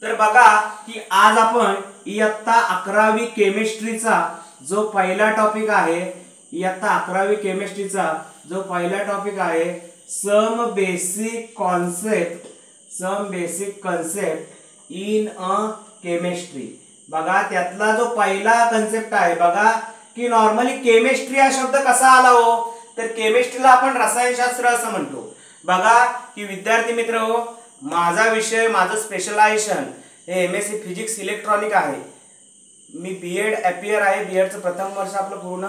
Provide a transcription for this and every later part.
तर बघा की आज आपण इयत्ता 11वी केमिस्ट्रीचा जो पहिला टॉपिक आहे, इयत्ता 11वी केमिस्ट्रीचा जो पहिला टॉपिक आहे some basic concept in a chemistry. बघा त्यातला जो पहिला कन्सेप्ट आहे, बघा की नॉर्मली केमिस्ट्री हा शब्द कसा आला हो, तर केमिस्ट्रीला आपण रसायनशास्त्र असं म्हणतो। बघा की विद्यार्थी मित्र हो, माझा विषय माझं स्पेशलायझेशन हे एमएससी फिजिक्स इलेक्ट्रॉनिक आहे। मी बीएड अपियर आहे, बीएडचं प्रथम वर्ष आपलं पूर्ण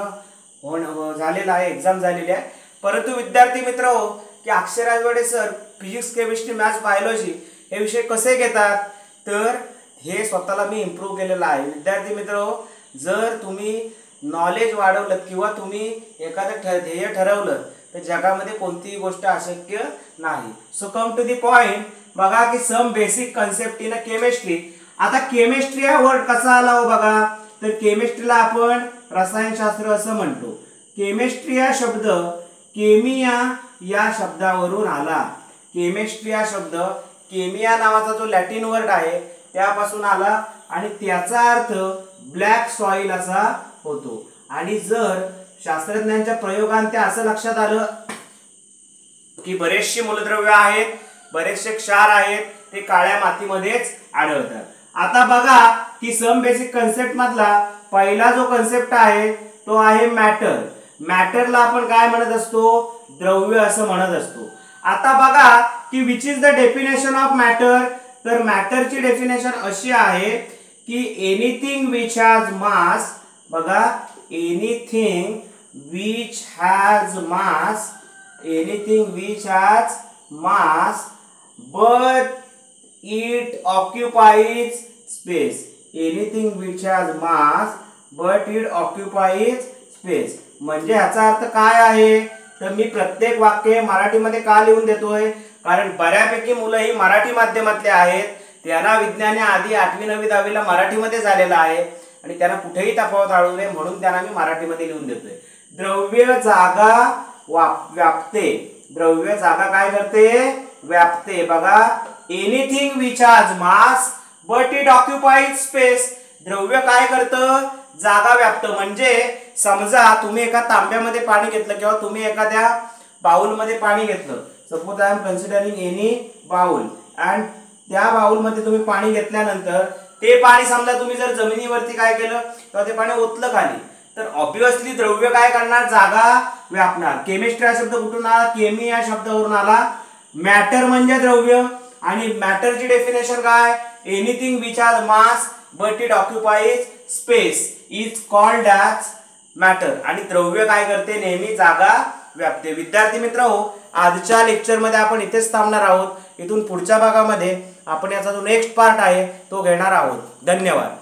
झालेलं आहे, एक्झाम झालेली आहे। परंतु विद्यार्थी मित्र हो की Akshay Rajwade sir physics chemistry maths biology हे विषय कसे घेतात, तर हे स्वतःला मी इम्प्रूव्ह केलेलं आहे। विद्यार्थी मित्र हो, जर तुम्ही नॉलेज वाढवलं किंवा तुम्ही एखादं ध्येय ठरवलं तर जगामध्ये कोणतीही गोष्ट अशक्य नाही। So come to the point, बघा की some basic concept in a chemistry. आता केमिस्ट्री हा वर्ड कसा आला हो, बघा तर केमिस्ट्रीला आपण रसायनशास्त्र असं म्हणतो। केमिस्ट्री हा शब्द केमिया या शब्दावरून आला। केमिस्ट्री हा शब्द केमिया नावाचा जो लॅटिन वर्ड आहे त्यापासून आला आणि त्याचा अर्थ ब्लॅक सॉइल असा होतो। आणि जर शास्त्रज्ञांच्या प्रयोगांत असं लक्षात आलं की बरेचसे मूलद्रव्य आहेत, बरेचसे क्षार आहेत, ते काळ्या मातीमध्येच आढळतात। आता बघा की सम बेसिक कन्सेप्ट मधला पहिला जो कन्सेप्ट आहे तो आहे मॅटर। मॅटरला आपण काय म्हणत असतो, द्रव्य असं म्हणत असतो। आता बघा की which is the definition of matter, तर मॅटरची डेफिनेशन अशी आहे की एनीथिंग विच हॅज मास, बघा anything which has mass, anything which has mass but it occupies space, anything which has mass but it occupies space। म्हणजे ह्याचा अर्थ काय आहे, तर मी प्रत्येक वाक्य मराठीमध्ये का लिहून देतोय, कारण बऱ्यापैकी मुलं ही मराठी माध्यमातले आहेत, त्यांना विज्ञान आधी 8वी 9वी 10वी ला मराठीमध्ये झालेला आहे आणि त्यांना कुठेही तफावत आढळू नये म्हणून त्यांना मी मराठीमध्ये लिहून देतोय। द्रव्य जागा व्यापते, द्रव्य जागा काय करते, व्यापते। बघा anything which has mass but it occupies space, द्रव्य काय करतं, जागा व्यापतं। म्हणजे समजा तुम्ही एका तांब्यामध्ये पाणी घेतलं किंवा तुम्ही एखाद्या बाउल मध्ये पाणी घेतलं, suppose I am considering any bowl, and त्या बाउल मध्ये तुम्ही पाणी घेतल्यानंतर ते पाणी समजा तुम्ही जर जमिनीवरती काय केलं तर ते पाणी ओतलं खाली, तर ऑब्वियसली द्रव्य काय करणार, जागा व्यापणार। केमिस्ट्री हा शब्द कुठून आला, केमी या शब्दावरून आला। मॅटर म्हणजे द्रव्य आणि मॅटरची डेफिनेशन काय, anything which has mass but it occupies space is called as matter. आणि द्रव्य काय करते, नेहमी जागा व्यापते। विद्यार्थी मित्र हो, आजच्या लेक्चर मध्ये आपण इथेच थांबणार आहोत। इथून पुढच्या भागामध्ये आपण याचा जो नेक्स्ट पार्ट आहे तो घेणार आहोत। धन्यवाद।